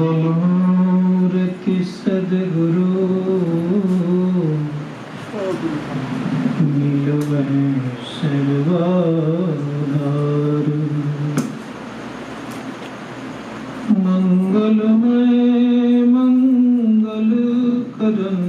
मंगलमूर्ति सद्गुरु मिलवै सर्वाधार। मंगलमय मंगल करन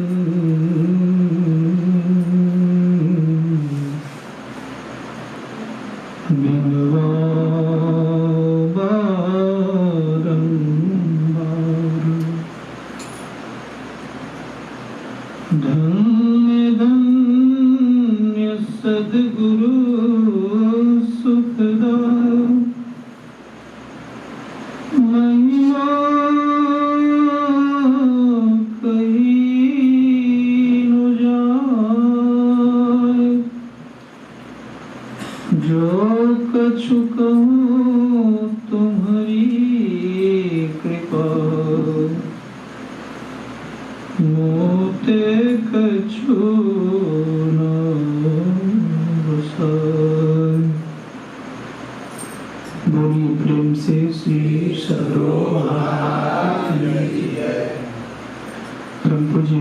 धन्य धन्य सद्गुरु सुखदा महिमा कहीं न जाए। जो कछु कहूँ तुम्हारी कृपा मोते कछु न बसाए। बोलिए प्रेम से श्री परम पूज्य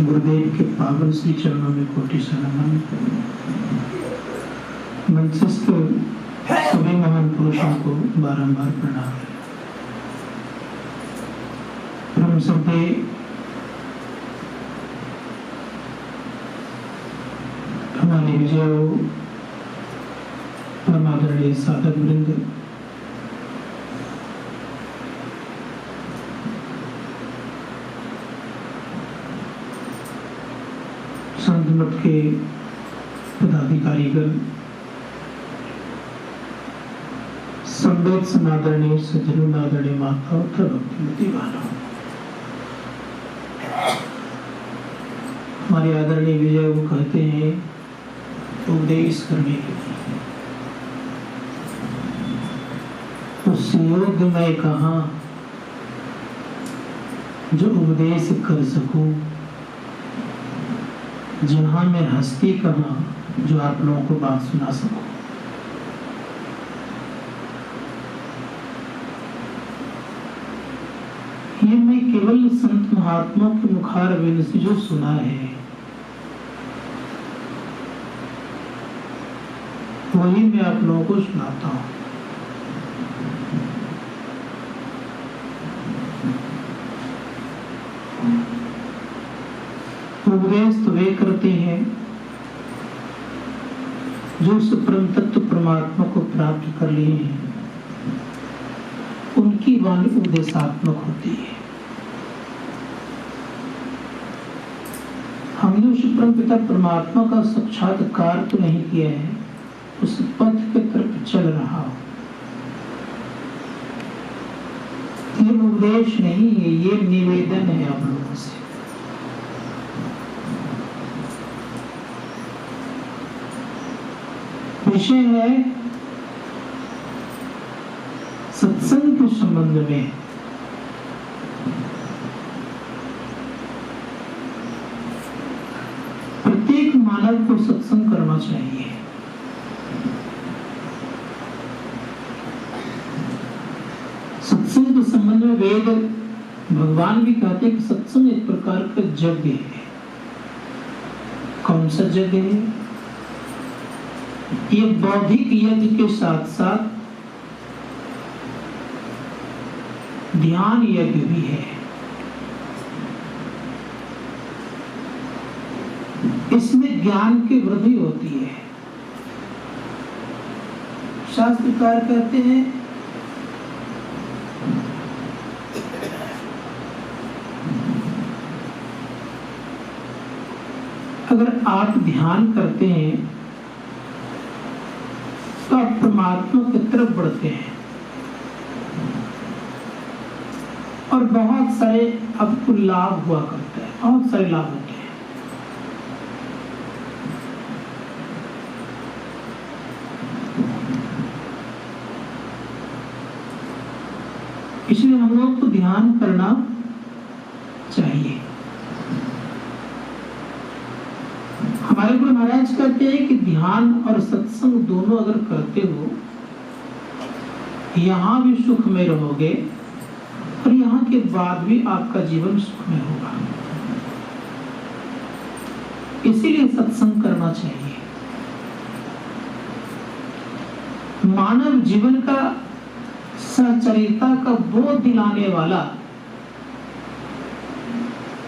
गुरुदेव के पावन श्री चरणों में कोटि नमन। मंचस्थ सभी महान पुरुषों को बारंबार प्रणाम। परम सभ्य हमारे विजय परमादरणीय साधक वृंद, संत मठ के पदाधिकारीगण, संवेद समादरणीय सज्जनों, आदरणीय माता तथा भक्तिमती वालों, हमारे आदरणीय विजय वो कहते हैं उपदेश करने के लिए उस योग में कहा जो उपदेश कर सकूं, जहां मैं हस्ती कहा जो आप लोगों को बात सुना सकूं। ये मैं केवल संत महात्मा के मुखार बिंद से जो सुना है वही मैं आप लोगों को सुनाता हूं। उपदेश तो वे करते हैं जो उस परम तत्व परमात्मा को प्राप्त कर लिए हैं, उनकी वाणी उपदेशात्मक होती है। हमने उस परम पिता परमात्मा का साक्षात्कार तो नहीं किया है, उस पथ के तरफ चल रहा हो। ये उपदेश नहीं है, ये निवेदन है आप लोगों से। विषय है सत्संग के संबंध में। प्रत्येक मानव को सत्संग करना चाहिए। सत्संग के संबंध में वेद भगवान भी कहते हैं कि सत्संग एक प्रकार का यज्ञ है। कौन सा यज्ञ है? ये बौद्धिक यज्ञ के साथ साथ ध्यान यज्ञ भी है। इसमें ज्ञान की वृद्धि होती है। शास्त्रकार कहते हैं अगर आप ध्यान करते हैं तो आप परमात्मा की तरफ बढ़ते हैं और बहुत सारे आपको लाभ हुआ करता है, बहुत सारे लाभ होते हैं। इसलिए हम लोग को ध्यान करना चाहिए। हमारे गुरु महाराज कहते हैं कि ध्यान और सत्संग दोनों अगर करते हो, यहां भी सुख में रहोगे और यहाँ के बाद भी आपका जीवन सुखमय होगा। इसीलिए सत्संग करना चाहिए। मानव जीवन का सहचरिता का बोध दिलाने वाला,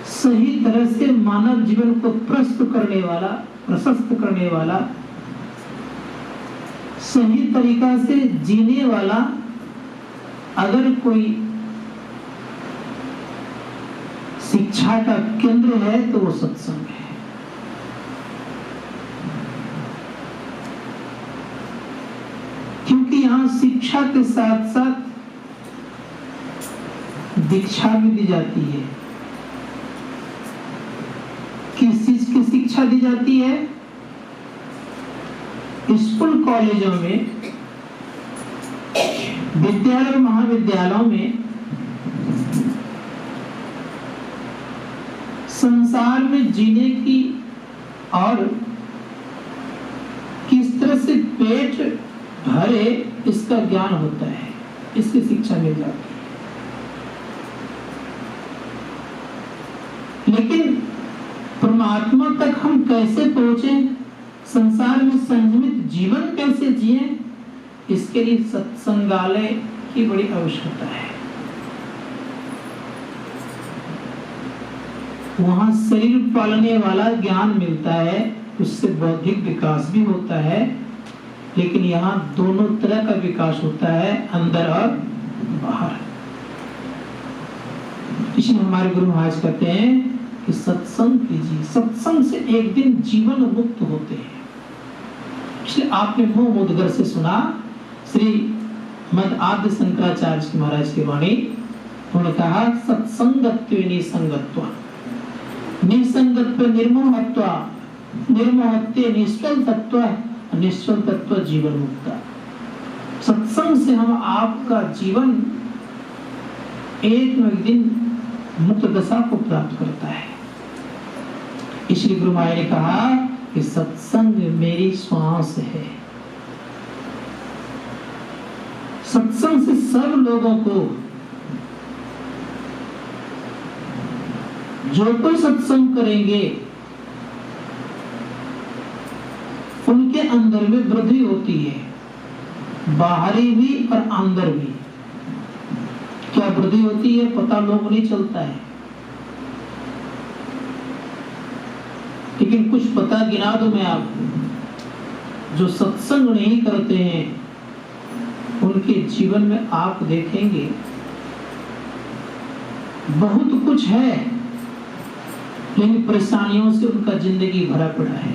सही तरह से मानव जीवन को प्रशस्त करने वाला, सही तरीका से जीने वाला अगर कोई शिक्षा का केंद्र है तो वो सत्संग है। क्योंकि यहाँ शिक्षा के साथ साथ दीक्षा भी दी जाती है। किस चीज की शिक्षा दी जाती है? स्कूल कॉलेजों में, विद्यालय महाविद्यालयों में संसार में जीने की और किस तरह से पेट भरे इसका ज्ञान होता है, इसकी शिक्षा मिल जाती है। लेकिन परमात्मा तक हम कैसे पहुंचे, संसार में संयमित जीवन कैसे जिए, इसके लिए सत्संगालय की बड़ी आवश्यकता है। वहां शरीर पालने वाला ज्ञान मिलता है, उससे बौद्धिक विकास भी होता है, लेकिन यहाँ दोनों तरह का विकास होता है, अंदर और बाहर। इसलिए हमारे गुरु महाराज कहते हैं कि सत्संग कीजिए, सत्संग से एक दिन जीवन मुक्त होते हैं। इसलिए आपने मुंह मुदगर से सुना श्री मद आद्य शंकराचार्य जी महाराज की वाणी। उन्होंने कहा सत्संगत्व निसंगत्व, निसंगत्व निर्मोहत्व, निर्मोहत्व निश्चल तत्व, निश्चल तत्व जीवन मुक्ता। सत्संग से हम आपका जीवन एक न एक दिन मुक्त दशा को प्राप्त करता है। इसलिए गुरु महाराज ने कहा कि सत्संग मेरी श्वास है। सत्संग से सब लोगों को, जो कोई सत्संग करेंगे उनके अंदर में वृद्धि होती है, बाहरी भी और अंदर भी। क्या वृद्धि होती है पता लोगों नहीं चलता है, लेकिन कुछ पता गिना दो मैं आपको। जो सत्संग नहीं करते हैं उनके जीवन में आप देखेंगे बहुत कुछ है, लेकिन परेशानियों से उनका जिंदगी भरा पड़ा है।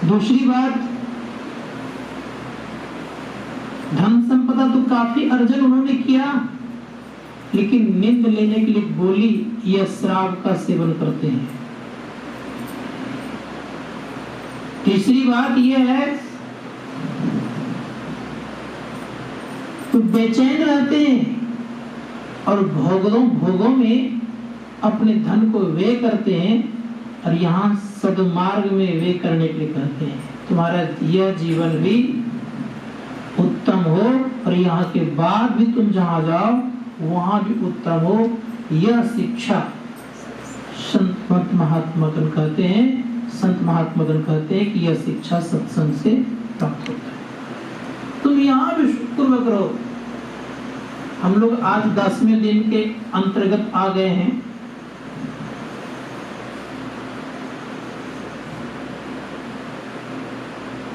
दूसरी बात, धन संपदा तो काफी अर्जन उन्होंने किया, लेकिन नींद लेने के लिए गोली या शराब का सेवन करते हैं। तीसरी बात यह है तो बेचैन रहते हैं और भोगों में अपने धन को व्यय करते हैं, और यहाँ सदमार्ग में व्यय करने के लिए कहते हैं तुम्हारा यह जीवन भी उत्तम हो, और यहाँ के बाद भी तुम जहाँ जाओ वहां भी उत्तम हो। यह शिक्षा संत महात्मागण कहते हैं कि यह शिक्षा सत्संग से प्राप्त होता है। तुम यहाँ भी शुक्र करो। हम लोग आज 10वें दिन के अंतर्गत आ गए हैं।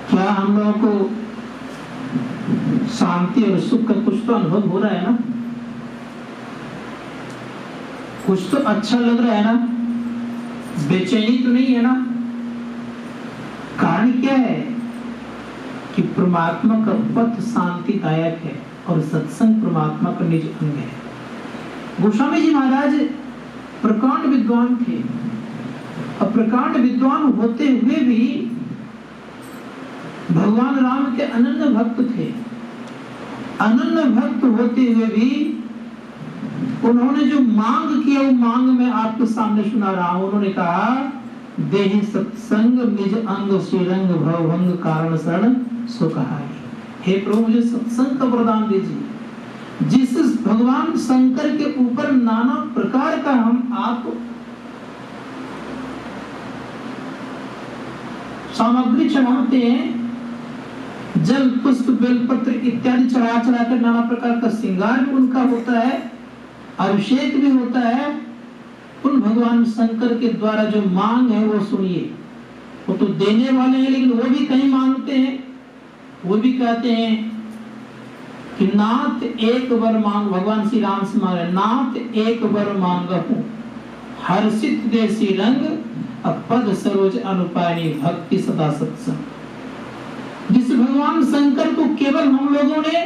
क्या हम लोगों को शांति और सुख का कुछ तो अनुभव हो रहा है ना? कुछ तो अच्छा लग रहा है ना? बेचैनी तो नहीं है ना? कारण क्या है कि परमात्मा का पथ शांतिदायक है और सत्संग परमात्मा का निज अंग है। गोस्वामी जी महाराज प्रकांड विद्वान थे, और प्रकांड विद्वान होते हुए भी भगवान राम के अनन्य भक्त थे। अनन्य भक्त होते हुए भी उन्होंने जो मांग किया वो मांग मैं आपके सामने सुना रहा हूं। उन्होंने कहा देहि सत्संग निज अंग श्रीरंग भवभंग कारण शरण सो कहाई। हे प्रभु मुझे सत्संग का वरदान दीजिए, जिस भगवान शंकर के ऊपर नाना प्रकार का हम आप सामग्री चढ़ाते हैं, जल पुष्प बेलपत्र इत्यादि चढ़ा चढ़ा कर नाना प्रकार का श्रृंगार भी उनका होता है, अभिषेक भी होता है, उन भगवान शंकर के द्वारा जो मांग है वो सुनिए। वो तो देने वाले हैं, लेकिन वो भी कहीं मांगते हैं, वो भी कहते हैं कि नाथ एक वर मांग, भगवान श्री राम से मांग रहे, नाथ एक वर मांगहु हर्षित देसी रंग पद सरोज अनुपायनी भक्ति सदा सत्संग। जिस भगवान शंकर को केवल हम लोगों ने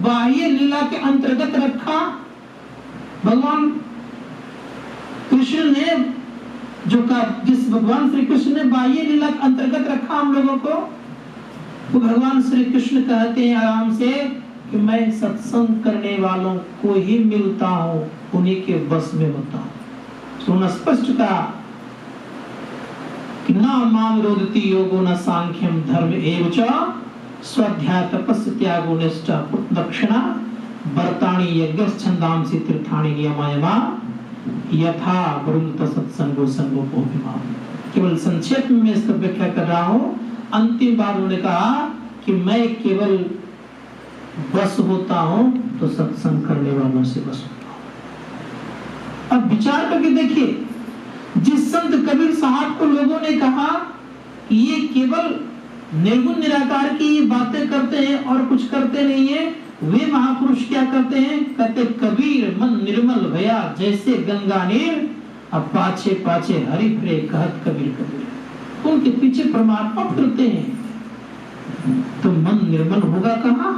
बाह्य लीला के अंतर्गत रखा, भगवान कृष्ण ने जो का जिस भगवान श्री कृष्ण ने बाह्य लीला के अंतर्गत रखा हम लोगों को, वो भगवान श्री कृष्ण कहते हैं आराम से कि मैं सत्संग करने वालों को ही मिलता हूँ, उन्हीं के बस में होता हूँ। सुना स्पष्ट कहा कि न माम रोदति योगो न सांख्यम धर्म एव च स्वाध्याय तपस्य त्यागो निष्ठा दक्षिणा वर्तानि यज्ञ छंदांसि तीर्थानि नियमायमा यथा वरुणत सत्संगो संगोपो विमान। केवल संक्षेप में इसका व्याख्या कर रहा हूँ। अंतिम बार उन्होंने कहा कि मैं केवल बस होता हूँ तो सत्संग करने वालों से बस होता हूँ। अब विचार करके देखिए, जिस संत कबीर साहब को लोगों ने कहा कि ये केवल निर्गुण निराकार की बातें करते हैं और कुछ करते नहीं है, वे महापुरुष क्या करते हैं? कहते कबीर मन निर्मल भया जैसे गंगा नीर, अब पाछे पाछे हरि फिरे कहत कबीर कबीर। उनके पीछे परमात्मा फिरते हैं। तो मन निर्मल होगा कहाँ?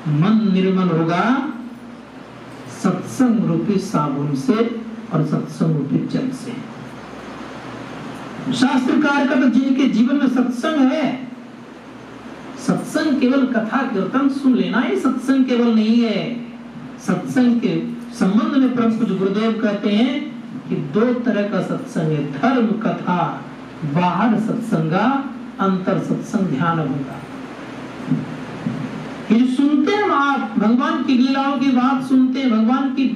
मन निर्मल होगा सत्संग रूपी साबुन से और सत्संग रूपी जल से। शास्त्रकार का तो जिनके जीवन में सत्संग है, सत्संग केवल कथा कीर्तन सुन लेना ही सत्संग केवल नहीं है। सत्संग के संबंध में परम पूज्य गुरुदेव कहते हैं कि दो तरह का सत्संग है, धर्म कथा बाहर सत्संगा, अंतर सत्संग ध्यान होगा। ये जो सुनते हैं आप भगवान की लीलाओं की बात सुनते हैं, भगवान की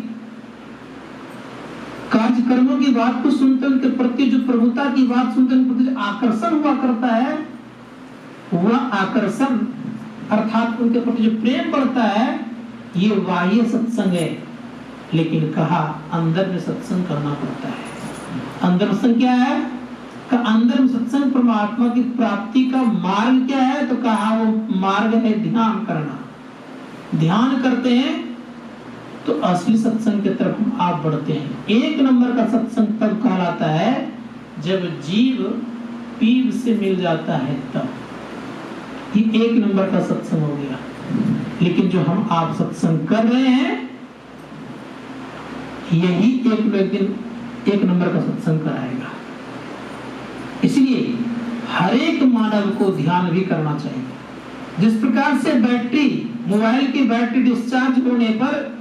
कार्यक्रमों की बात को सुनते हैं, उनके प्रति जो प्रभुता की बात सुनते हैं, उनके प्रति जो आकर्षण हुआ करता है, वह आकर्षण अर्थात उनके प्रति जो प्रेम बढ़ता है, ये बाह्य सत्संग है। लेकिन कहा अंदर में सत्संग करना पड़ता है। अंदर सत्संग क्या है? का अंदर में सत्संग परमात्मा की प्राप्ति का मार्ग क्या है? तो कहा वो मार्ग है ध्यान करना। ध्यान करते हैं तो असली सत्संग की तरफ हम आप बढ़ते हैं। एक नंबर का सत्संग तब कहलाता है जब जीव पीव से मिल जाता है, तब ये एक नंबर का सत्संग हो गया। लेकिन जो हम आप सत्संग कर रहे हैं, यही एक दिन एक नंबर का सत्संग कराएगा। इसलिए हर एक मानव को ध्यान भी करना चाहिए। जिस प्रकार से बैटरी, मोबाइल की बैटरी डिस्चार्ज होने पर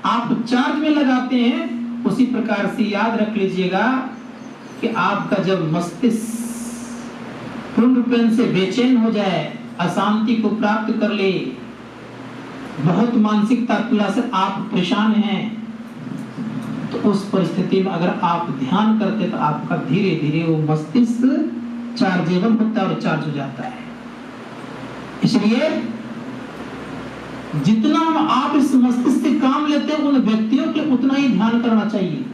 आप चार्ज में लगाते हैं, उसी प्रकार से याद रख लीजिएगा कि आपका जब मस्तिष्क पूर्ण रूप से बेचैन हो जाए, अशांति को प्राप्त कर ले, बहुत मानसिक तात्पर्य से आप परेशान हैं, तो उस परिस्थिति में अगर आप ध्यान करते तो आपका धीरे धीरे वो मस्तिष्क चार्जेबल होता है और चार्ज हो जाता है। इसलिए जितना आप इस मस्तिष्क से काम लेते हैं, उन व्यक्तियों के उतना ही ध्यान करना चाहिए।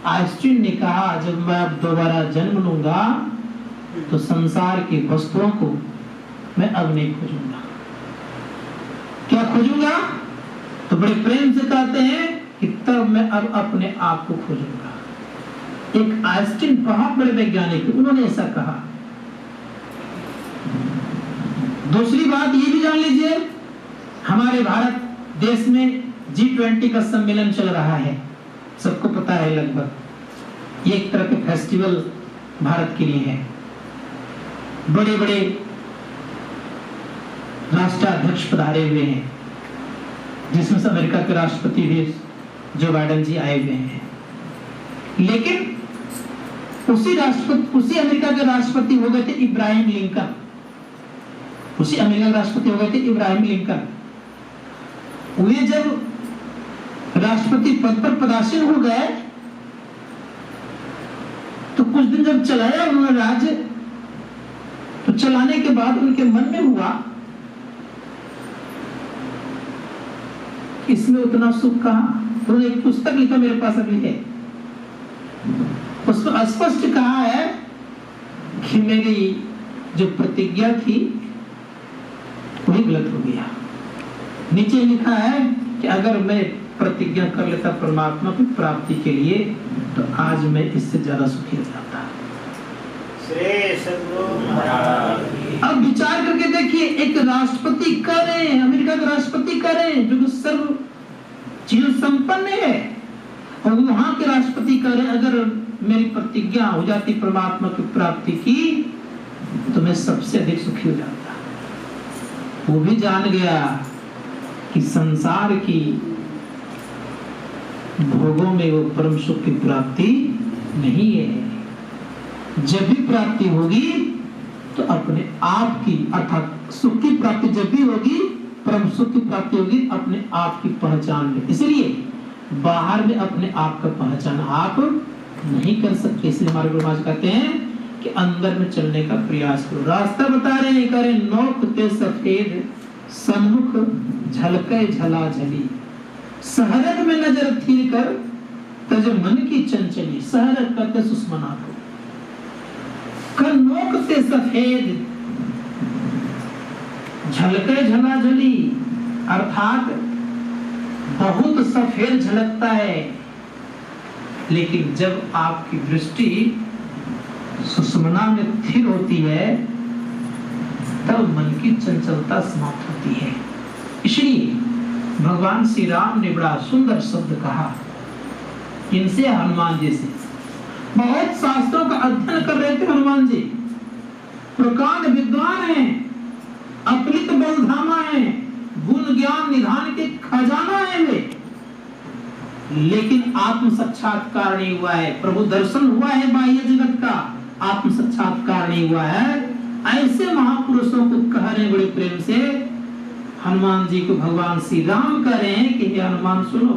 आइंस्टीन ने कहा जब मैं अब दोबारा जन्म लूंगा तो संसार की वस्तुओं को मैं अब नहीं खोजूंगा। क्या खोजूंगा? तो बड़े प्रेम से कहते हैं कि तब मैं अब अपने आप को खोजूंगा। एक आइंस्टीन बहुत बड़े वैज्ञानिक, उन्होंने ऐसा कहा। दूसरी बात ये भी जान लीजिए, हमारे भारत देश में G20 का सम्मेलन चल रहा है, सबको पता है लगभग। ये एक तरह के फेस्टिवल भारत के लिए है। बड़े बड़े राष्ट्राध्यक्ष पधारे हुए हैं, जिसमें से अमेरिका के राष्ट्रपति भी जो बाइडेन जी आए हुए हैं। लेकिन उसी अमेरिका के राष्ट्रपति हो गए थे इब्राहिम लिंकन। उसी अमेरिका के राष्ट्रपति हो गए थे इब्राहिम लिंकन। वे जब राष्ट्रपति पद पर पदासीन हो गए तो कुछ दिन जब चलाया उन्होंने राज्य, तो चलाने के बाद उनके मन में हुआ इसमें उतना सुख कहां। तो एक पुस्तक लिखा मेरे पास अभी है, उसमें स्पष्ट कहा है कि मेरी जो प्रतिज्ञा थी वही गलत हो गया। नीचे लिखा है कि अगर मैं प्रतिज्ञा कर लेता परमात्मा की प्राप्ति के लिए तो आज मैं इससे ज्यादा सुखी हो जाता। अब विचार करके देखिए, एक राष्ट्रपति कह रहे हैं, अमेरिका के राष्ट्रपति कह रहे हैं जो सर्व जीवन संपन्न है, और वहां के राष्ट्रपति कह रहे हैं अगर मेरी प्रतिज्ञा हो जाती परमात्मा की प्राप्ति की तो मैं सबसे अधिक सुखी हो जाता। वो भी जान गया कि संसार की भोगों में वो परम सुख की प्राप्ति नहीं है। जब भी प्राप्ति होगी तो अपने आप की, अर्थात सुख की प्राप्ति जब भी होगी, परम सुख की प्राप्ति होगी अपने आप की पहचान में। इसलिए बाहर में अपने आप का पहचान आप नहीं कर सकते। इसलिए हमारे गुरु महाराज कहते हैं कि अंदर में चलने का प्रयास करो। रास्ता बता रहे हैं, करे नौक ते सफेद सन्मुख झलके झलाझली, सहरग में नजर थीर कर तज मन की चंचली। सहरग करते सुषमना को, कर नौक ते सफेद झलके झलाझली, अर्थात बहुत सफेद झलकता है, लेकिन जब आपकी दृष्टि सुषमना में स्थिर होती है तब मन की चंचलता समाप्त होती है। इसलिए भगवान श्री राम ने बड़ा सुंदर शब्द कहा, इनसे हनुमान जी से बहुत शास्त्रों का अध्ययन कर रहे थे हनुमान जी, प्रकांड विद्वान हैं, अपलित बलधामा हैं, गुण ज्ञान निधान के खजाना है वे, लेकिन आत्म साक्षात्कार नहीं हुआ है। प्रभु दर्शन हुआ है बाह्य जगत का, आत्म साक्षात्कार नहीं हुआ है। ऐसे महापुरुषों को कह रहे बड़े प्रेम से, हनुमान जी को भगवान श्री राम कह रहे हैं कि हे हनुमान सुनो,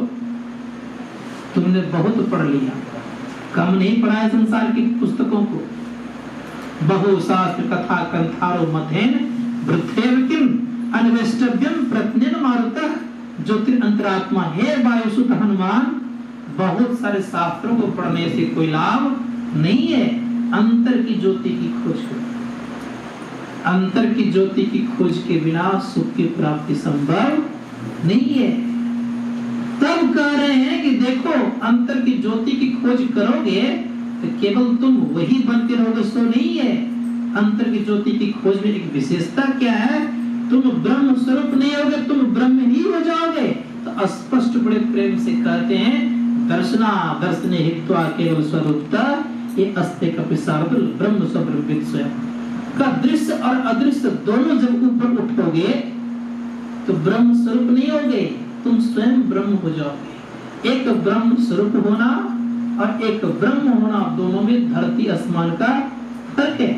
तुमने बहुत पढ़ लिया, कम नहीं पढ़ा है संसार की पुस्तकों को। बहु शास्त्र कथा कंथारो मथेन वृद्धेव किम अन्वेष्टव्यम प्रज्ञन मारुतः ज्योतिरंतरात्मा। हे वायुसुत हनुमान, बहुत सारे शास्त्रों को पढ़ने से कोई लाभ नहीं है, अंतर की ज्योति की खोज करो। अंतर की ज्योति की खोज के बिना सुख की प्राप्ति संभव नहीं है। तब कह रहे हैं कि देखो, अंतर की ज्योति की खोज करोगे तो केवल तुम वही बनते रहोगे सो नहीं है। अंतर की ज्योति की खोज में एक विशेषता क्या है, तुम ब्रह्म स्वरूप नहीं होगे, तुम ब्रह्म ही हो जाओगे। तो स्पष्ट बड़े प्रेम से कहते हैं, दर्शना दर्शने हित्वा केवल स्वरूपता ये अस्ते कपिसारद ब्रह्म स्वरूपित स्वयं का दृश्य और अदृश्य दोनों जब ऊपर उठोगे तो ब्रह्म स्वरूप नहीं होगे, तुम स्वयं ब्रह्म हो जाओगे। एक ब्रह्म स्वरूप होना और एक ब्रह्म होना, दोनों में धरती आसमान का फर्क है।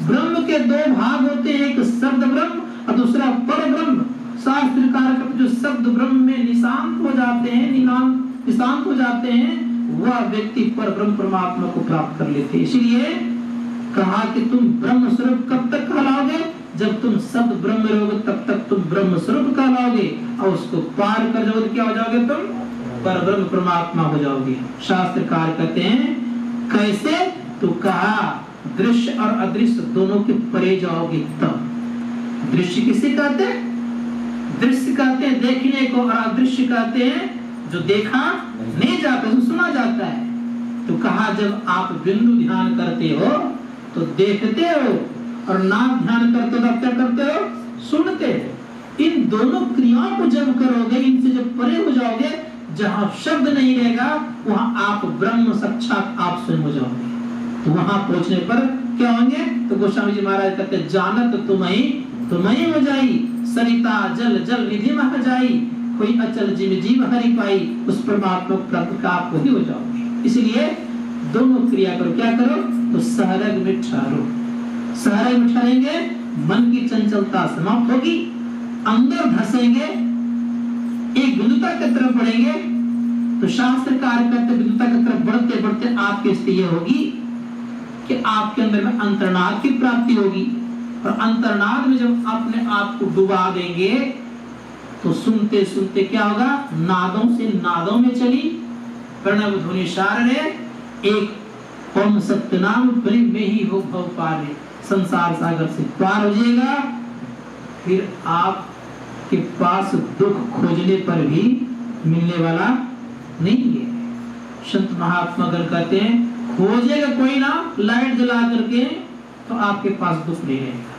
ब्रह्म के दो भाग होते हैं, एक शब्द ब्रह्म और दूसरा पर ब्रह्म। शास्त्रकार जो शब्द ब्रह्म में निशांत हो जाते हैं, निशांत हो जाते हैं, वह व्यक्ति पर ब्रह्म परमात्मा को प्राप्त कर लेते हैं। इसलिए कहा कि तुम ब्रह्म स्वरूप कब तक कहलाओगे, जब तुम शब्द ब्रह्म रहोगे तब तक तुम ब्रह्म स्वरूप कहलाओगे, और उसको पार कर जाओगे क्या हो जाओगे, तुम पर ब्रह्म परमात्मा हो जाओगे। शास्त्रकार कहते हैं कैसे, तो कहा दृश्य और अदृश्य दोनों के परे जाओगे तब। दृश्य किसे कहते हैं, दृश्य कहते हैं देखने को, और अदृश्य कहते हैं जो देखा नहीं जाता, जो सुना जाता है। तो कहा जब आप बिंदु ध्यान करते हो तो देखते हो, और नाम ध्यान करते हो तब क्या करते हो, सुनते हो। इन दोनों क्रियाओं को जब करोगे, इनसे जब परे हो जाओगे, जहां शब्द नहीं रहेगा वहां आप ब्रह्म साक्षात आप स्वयं हो जाओगे। तो वहां पहुंचने पर क्या होंगे, तो गोस्वामी जी महाराज कहते हैं, जानत तुम्हें हो जाई, सरिता जल जल निधि मह जाई, कोई अचल जीव जीव हरि पाई, उस परमात्मा प्राप्त का आप वही हो जाओगे। इसलिए दोनों क्रिया करो, क्या करो, तो सहरग में ठहरो। सहरग में ठहरेंगे, मन की चंचलता समाप्त होगी, अंदर धसेंगे, विद्युता की तरफ बढ़ेंगे तो शास्त्र कार्य करते विद्युता की तरफ बढ़ते बढ़ते आपकी स्थिति यह होगी कि आपके अंदर में अंतर्नाद की प्राप्ति होगी। और अंतर्नाद में जब अपने आप को डुबा देंगे तो सुनते सुनते क्या होगा, नादों से नादों में चली प्रणव ध्वनि सारणे एक ओम सत्यनाम ध्वनि में ही हो भव पार, संसार सागर से पार हो जाएगा। फिर आपके पास दुख खोजने पर भी मिलने वाला नहीं है। संत महात्मा गण कहते हैं खोजेगा कोई ना लाइट जला करके तो आपके पास दुख नहीं रहेगा।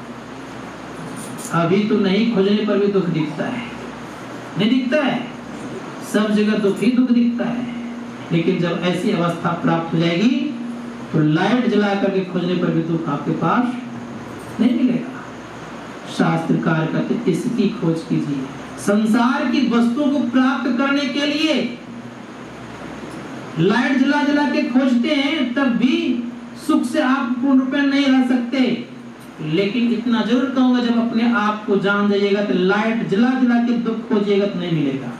अभी तो नहीं खोजने पर भी दुख दिखता है, नहीं दिखता है, सब जगह दुख ही दुख दिखता है। लेकिन जब ऐसी अवस्था प्राप्त हो जाएगी तो लाइट जला करके खोजने पर भी दुख आपके पास नहीं मिलेगा। शास्त्रकार कहते इसकी खोज कीजिए। संसार की वस्तुओं को प्राप्त करने के लिए लाइट जला जला के खोजते हैं, तब भी सुख से आप पूर्ण रूप में नहीं रह सकते। लेकिन इतना जरूर कहूंगा, जब अपने आप को जान जाइएगा तो लाइट जला जला के दुख खोजिएगा तो नहीं मिलेगा।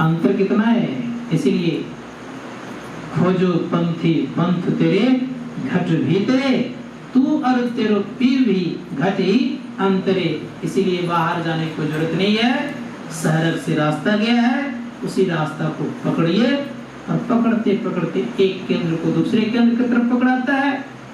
अंतर कितना है। इसीलिए खोजो पंथी पंथ तेरे घट भीतरे, तू और तेरो पीर भी घट ही अंतरे। इसीलिए बाहर जाने की जरूरत नहीं है, सहरग से रास्ता गया है, उसी रास्ता को पकड़िए और पकड़ते पकड़ते एक केंद्र को दूसरे केंद्र की तरफ पकड़ाता है,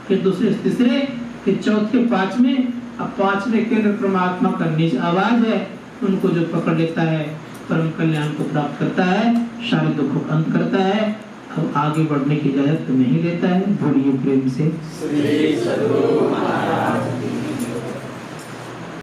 फिर दूसरे तीसरे, फिर चौथे पांचवें। अब पांचवें केंद्र परमात्मा का निज आवाज है, उनको जो पकड़ लेता है परम कल्याण को प्राप्त करता है, सारे दुखों का अंत करता है। अब आगे बढ़ने की इजाजत नहीं देता है। बोलिए प्रेम से।